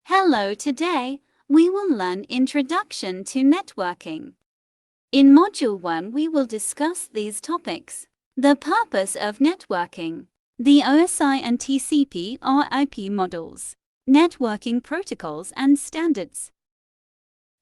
Hello, today we will learn Introduction to Networking. In Module 1 we will discuss these topics. The purpose of networking, the OSI and TCP or IP models, networking protocols and standards.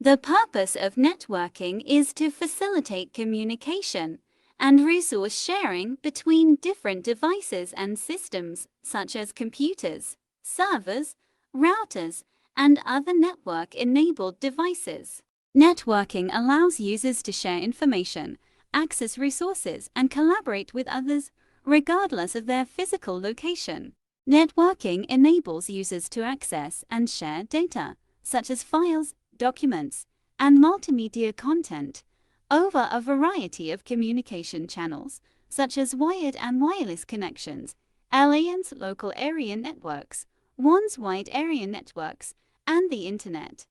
The purpose of networking is to facilitate communication and resource sharing between different devices and systems such as computers, servers, routers, and other network-enabled devices. Networking allows users to share information, access resources, and collaborate with others, regardless of their physical location. Networking enables users to access and share data, such as files, documents, and multimedia content, over a variety of communication channels, such as wired and wireless connections, LANs, local area networks, WANs, wide area networks, and the Internet.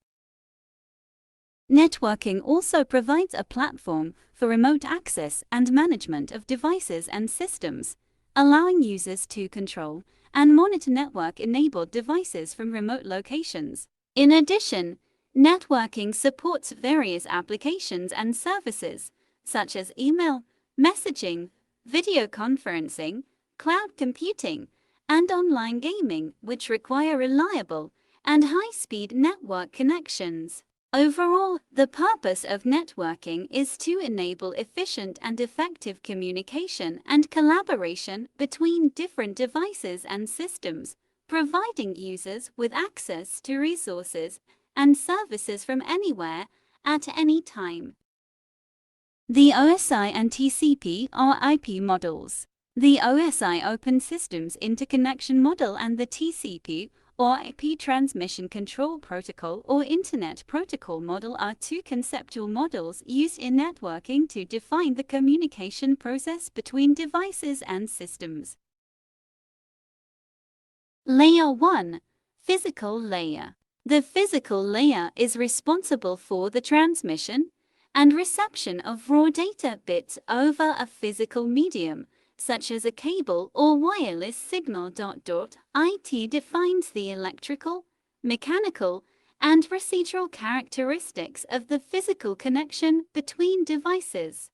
Networking also provides a platform for remote access and management of devices and systems, allowing users to control and monitor network-enabled devices from remote locations. In addition, networking supports various applications and services, such as email, messaging, video conferencing, cloud computing, and online gaming, which require reliable and high-speed network connections. Overall, the purpose of networking is to enable efficient and effective communication and collaboration between different devices and systems, providing users with access to resources and services from anywhere, at any time. The OSI and TCP or IP models. The OSI Open Systems Interconnection Model and the TCP or IP Transmission Control Protocol or Internet Protocol Model are two conceptual models used in networking to define the communication process between devices and systems. Layer 1. Physical layer. The physical layer is responsible for the transmission and reception of raw data bits over a physical medium, such as a cable or wireless signal. IT defines the electrical, mechanical, and procedural characteristics of the physical connection between devices.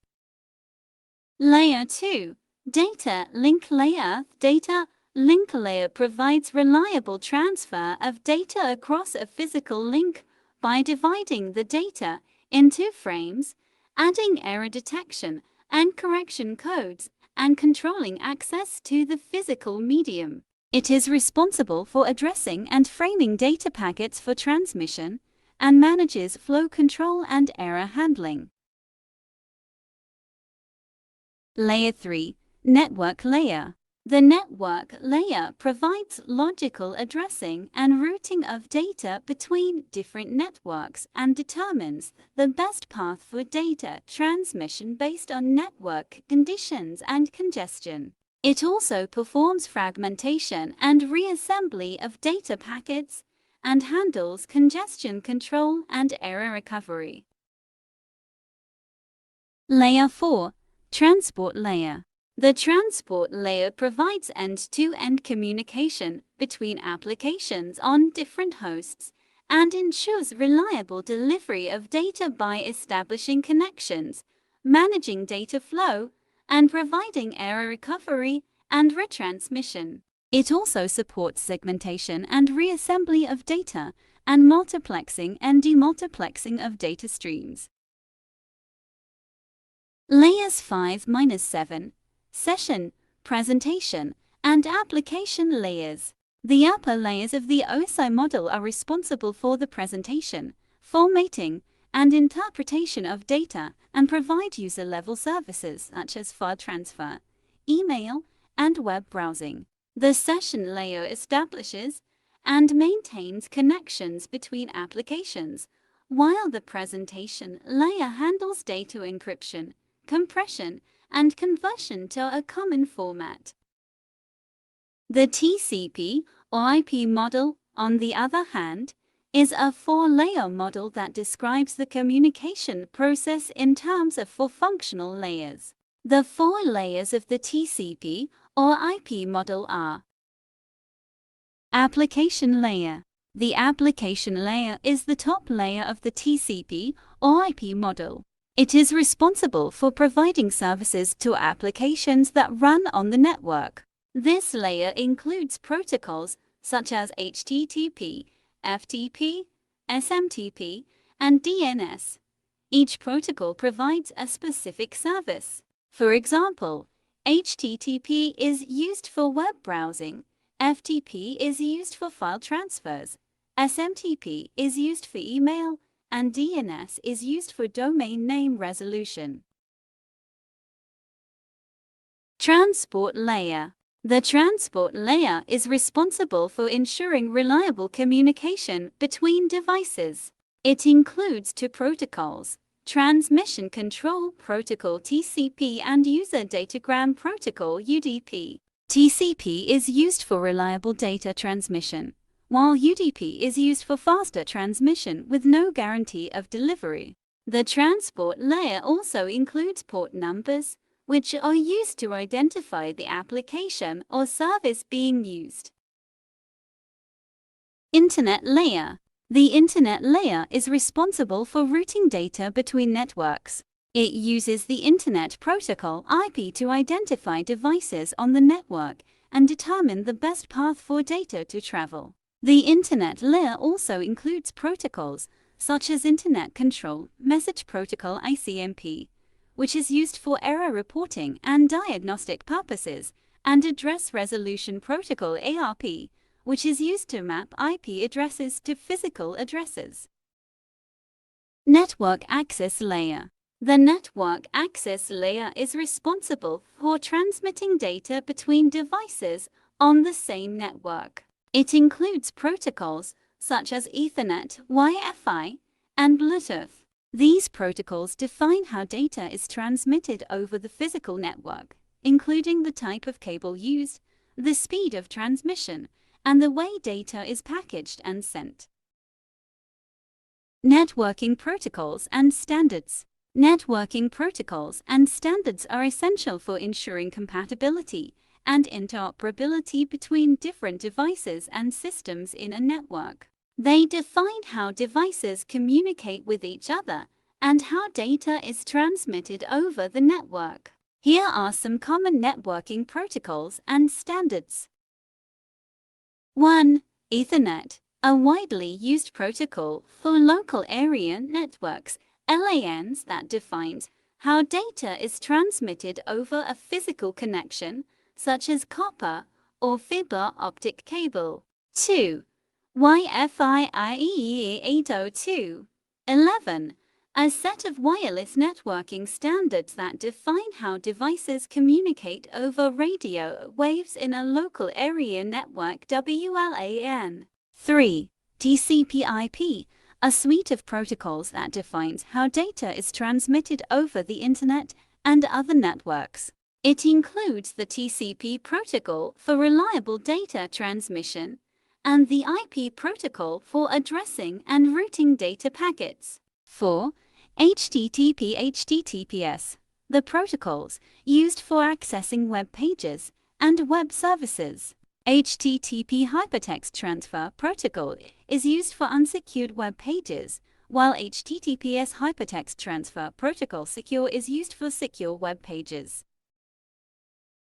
Layer 2. Data link layer. Data link layer provides reliable transfer of data across a physical link by dividing the data into frames, adding error detection and correction codes, and controlling access to the physical medium. It is responsible for addressing and framing data packets for transmission and manages flow control and error handling. Layer 3. Network layer. The network layer provides logical addressing and routing of data between different networks and determines the best path for data transmission based on network conditions and congestion. It also performs fragmentation and reassembly of data packets and handles congestion control and error recovery. Layer 4. Transport layer. The transport layer provides end-to-end communication between applications on different hosts and ensures reliable delivery of data by establishing connections, managing data flow, and providing error recovery and retransmission. It also supports segmentation and reassembly of data and multiplexing and demultiplexing of data streams. Layers 5-7. Session, presentation, and application layers. The upper layers of the OSI model are responsible for the presentation, formatting, and interpretation of data and provide user-level services such as file transfer, email, and web browsing. The session layer establishes and maintains connections between applications, while the presentation layer handles data encryption, compression, and conversion to a common format. The TCP or IP model, on the other hand, is a four-layer model that describes the communication process in terms of four functional layers. The four layers of the TCP or IP model are: application layer. The application layer is the top layer of the TCP or IP model. It is responsible for providing services to applications that run on the network. This layer includes protocols such as HTTP, FTP, SMTP, and DNS. Each protocol provides a specific service. For example, HTTP is used for web browsing, FTP is used for file transfers, SMTP is used for email, and DNS is used for domain name resolution. Transport layer. The transport layer is responsible for ensuring reliable communication between devices. It includes two protocols: Transmission Control Protocol (TCP) and User Datagram Protocol (UDP). TCP is used for reliable data transmission, while UDP is used for faster transmission with no guarantee of delivery. The transport layer also includes port numbers, which are used to identify the application or service being used. Internet layer. The Internet layer is responsible for routing data between networks. It uses the Internet Protocol (IP) to identify devices on the network and determine the best path for data to travel. The Internet layer also includes protocols such as Internet Control Message Protocol (ICMP), which is used for error reporting and diagnostic purposes, and Address Resolution Protocol (ARP), which is used to map IP addresses to physical addresses. Network access layer. The network access layer is responsible for transmitting data between devices on the same network. It includes protocols such as Ethernet, Wi-Fi, and Bluetooth. These protocols define how data is transmitted over the physical network, including the type of cable used, the speed of transmission, and the way data is packaged and sent. Networking protocols and standards. Networking protocols and standards are essential for ensuring compatibility and interoperability between different devices and systems in a network. They define how devices communicate with each other and how data is transmitted over the network. Here are some common networking protocols and standards. 1. Ethernet, a widely used protocol for local area networks (LANs) that defines how data is transmitted over a physical connection, such as copper or fiber optic cable. 2. Wi-Fi IEEE 802.11, a set of wireless networking standards that define how devices communicate over radio waves in a local area network WLAN. 3. TCP/IP, a suite of protocols that defines how data is transmitted over the Internet and other networks. It includes the TCP protocol for reliable data transmission and the IP protocol for addressing and routing data packets. 4. HTTP/HTTPS, the protocols used for accessing web pages and web services. HTTP Hypertext Transfer Protocol is used for unsecured web pages, while HTTPS Hypertext Transfer Protocol Secure is used for secure web pages.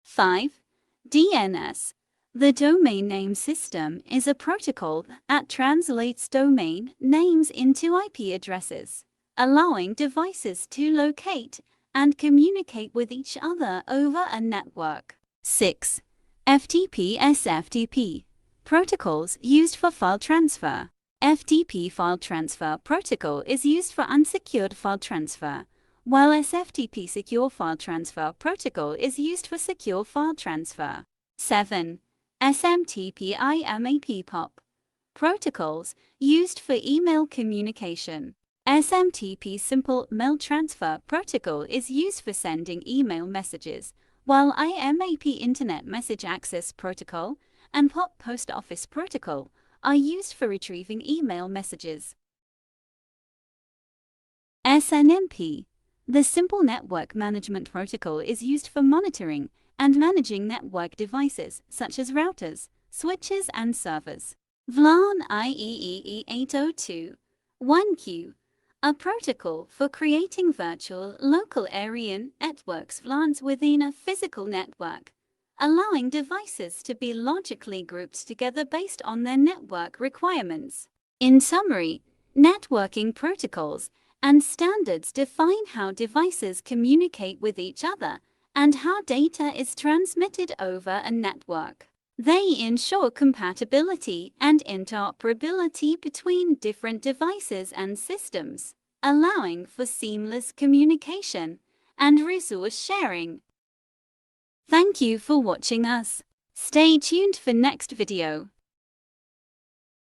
5. DNS. The Domain Name System is a protocol that translates domain names into IP addresses, allowing devices to locate and communicate with each other over a network. 6. FTP/SFTP, protocols used for file transfer. FTP File Transfer Protocol is used for unsecured file transfer, while SFTP Secure File Transfer Protocol is used for secure file transfer. 7. SMTP/IMAP protocols used for email communication. SMTP Simple Mail Transfer Protocol is used for sending email messages, while IMAP Internet Message Access Protocol and POP Post Office Protocol are used for retrieving email messages. SNMP, the Simple Network Management Protocol, is used for monitoring and managing network devices such as routers, switches, and servers. VLAN IEEE 802 1Q, a protocol for creating virtual local area networks VLANs within a physical network, allowing devices to be logically grouped together based on their network requirements. In summary, networking protocols and standards define how devices communicate with each other and how data is transmitted over a network. They ensure compatibility and interoperability between different devices and systems, allowing for seamless communication and resource sharing. Thank you for watching us. Stay tuned for next video.